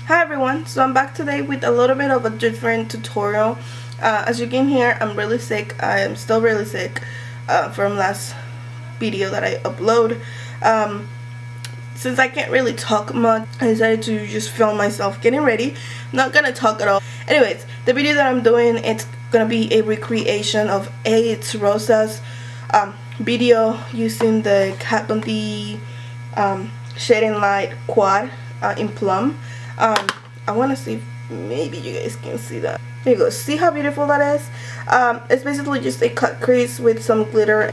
Hi everyone, so I'm back today with a little bit of a different tutorial. As you can hear, I'm really sick. I am still really sick from last video that I upload. Since I can't really talk much, I decided to just film myself getting ready. I'm not gonna talk at all. Anyways, the video that I'm doing, it's gonna be a recreation of It's Rosa's video using the Kat Von D Shading Light Quad in Plum. I want to see if maybe you guys can see that. There you go. See how beautiful that is? It's basically just a cut crease with some glitter.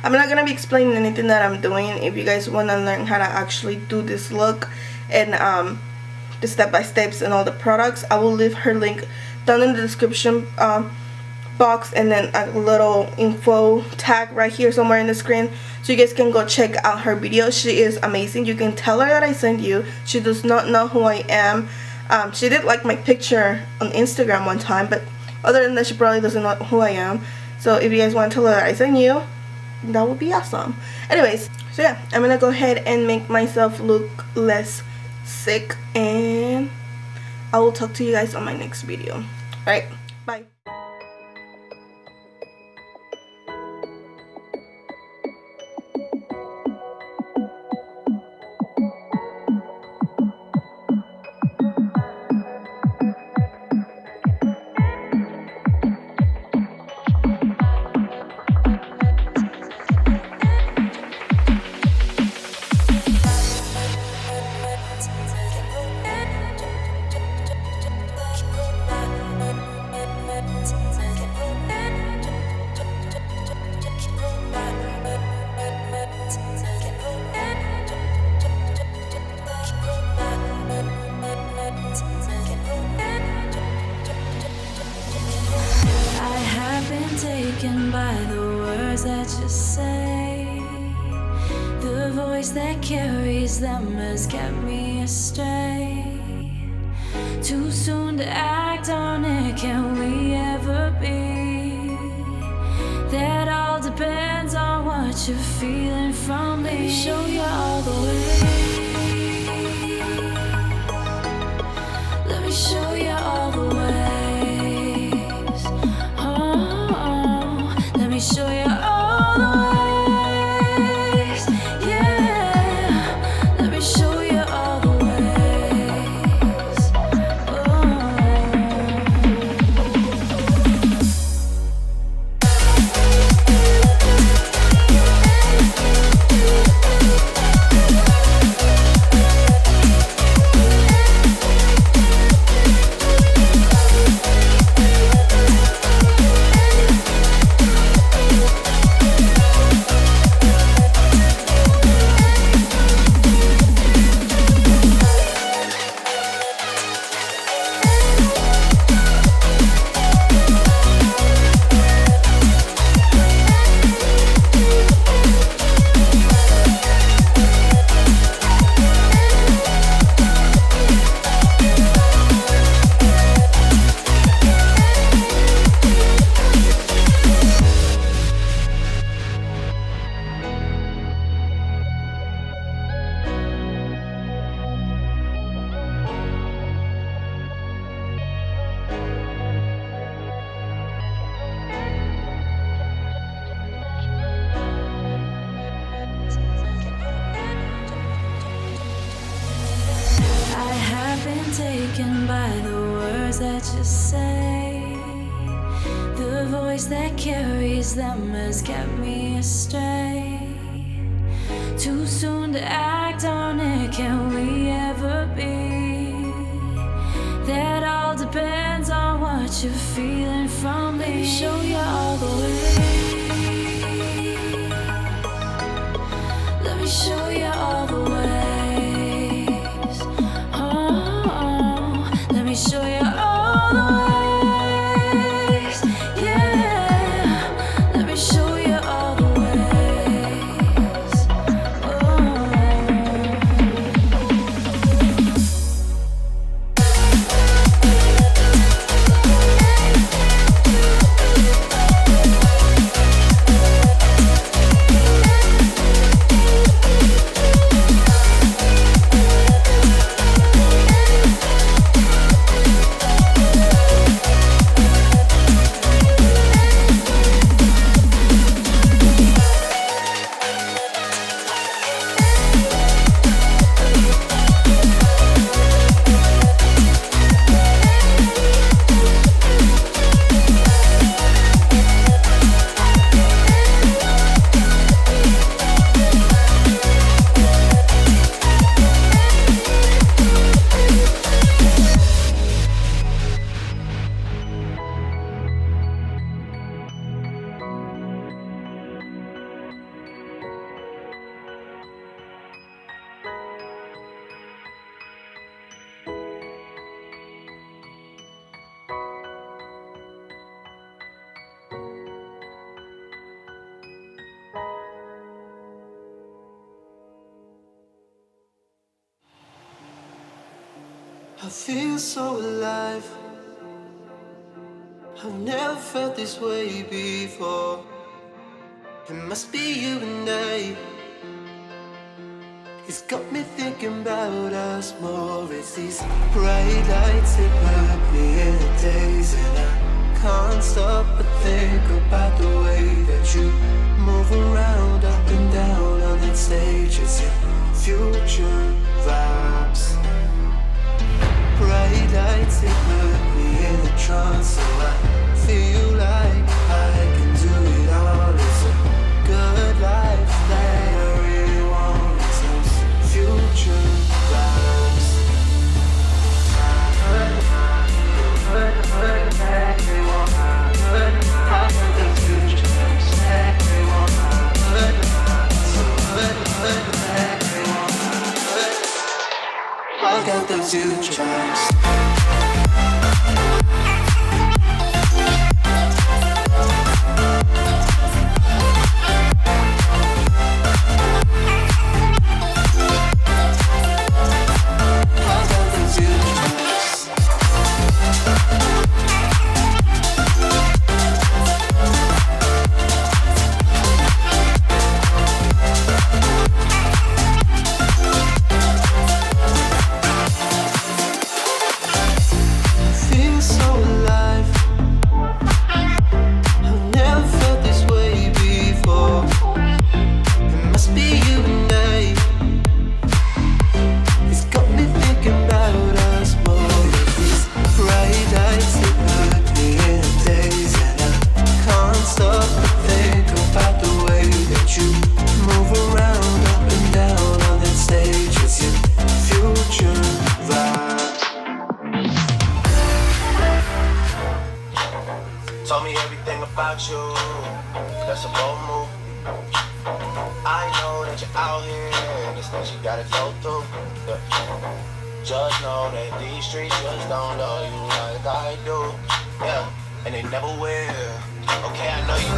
I'm not going to be explaining anything that I'm doing. If you guys want to learn how to actually do this look and the step-by-steps and all the products, I will leave her link down in the description box, and then a little info tag right here somewhere in the screen, so you guys can go check out her video. She is amazing. You can tell her that I sent you. She does not know who I am. She did like my picture on Instagram one time, but other than that, she probably doesn't know who I am. So if you guys want to tell her that I sent you, that would be awesome. Anyways, so yeah, I'm gonna go ahead and make myself look less sick, and I will talk to you guys on my next video. Alright, bye. Taken by the words that you say, the voice that carries them has kept me astray. Too soon to act on it, can we ever be? That all depends on what you're feeling from me. Let me show you all the way. Let me show you all the way. Let me show you all the ways, yeah. Let me show you all the ways. Taken by the words that you say, the voice that carries them has kept me astray. Too soon to act on it, can we ever be? That all depends on what you're feeling from me. Let me show you all the way. Let me show you all the way. Show you all the ways, yeah. Let me show you all the ways. I feel so alive. I've never felt this way before. It must be you and I. It's got me thinking about us more. It's these bright lights that put me in a daze, and I can't stop but think about the way that you move around, up and down on that stage. It's your future vibes. Bright lights that put me in a trance, so I feel like I can do it all. It's a good life that I really want. It's those future vibes. I got those future vibes. Told me everything about you, that's a bold move. I know that you're out here, and there's things you gotta go through. Just know that these streets just don't know you like I do. Yeah, and they never will. Okay, I know you.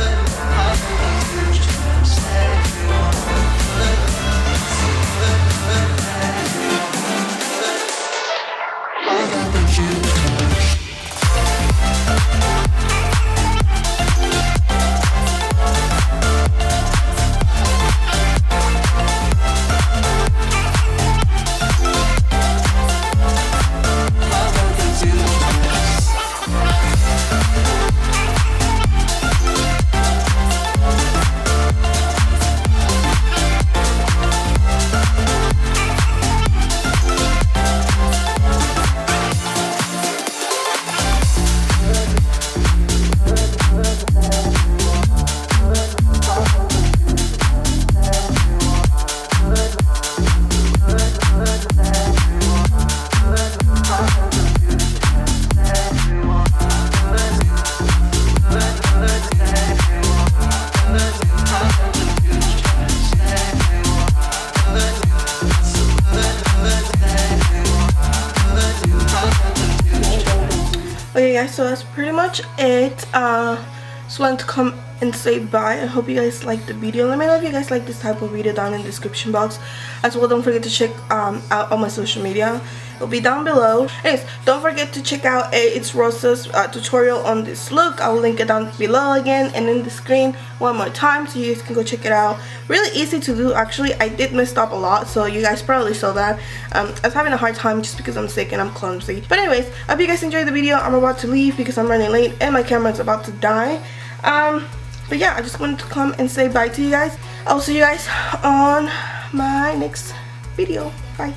Okay guys, so that's pretty much it. Just wanted to come and say bye. I hope you guys liked the video. Let me know if you guys like this type of video down in the description box. As well, don't forget to check out on my social media. It'll be down below. Anyways, don't forget to check out It's Rosa's tutorial on this look. I'll link it down below again and in the screen one more time so you guys can go check it out. Really easy to do actually. I did mess up a lot, so you guys probably saw that. I was having a hard time just because I'm sick and I'm clumsy. But anyways, I hope you guys enjoyed the video. I'm about to leave because I'm running late and my camera's about to die. But yeah, I just wanted to come and say bye to you guys. I'll see you guys on my next video. Bye.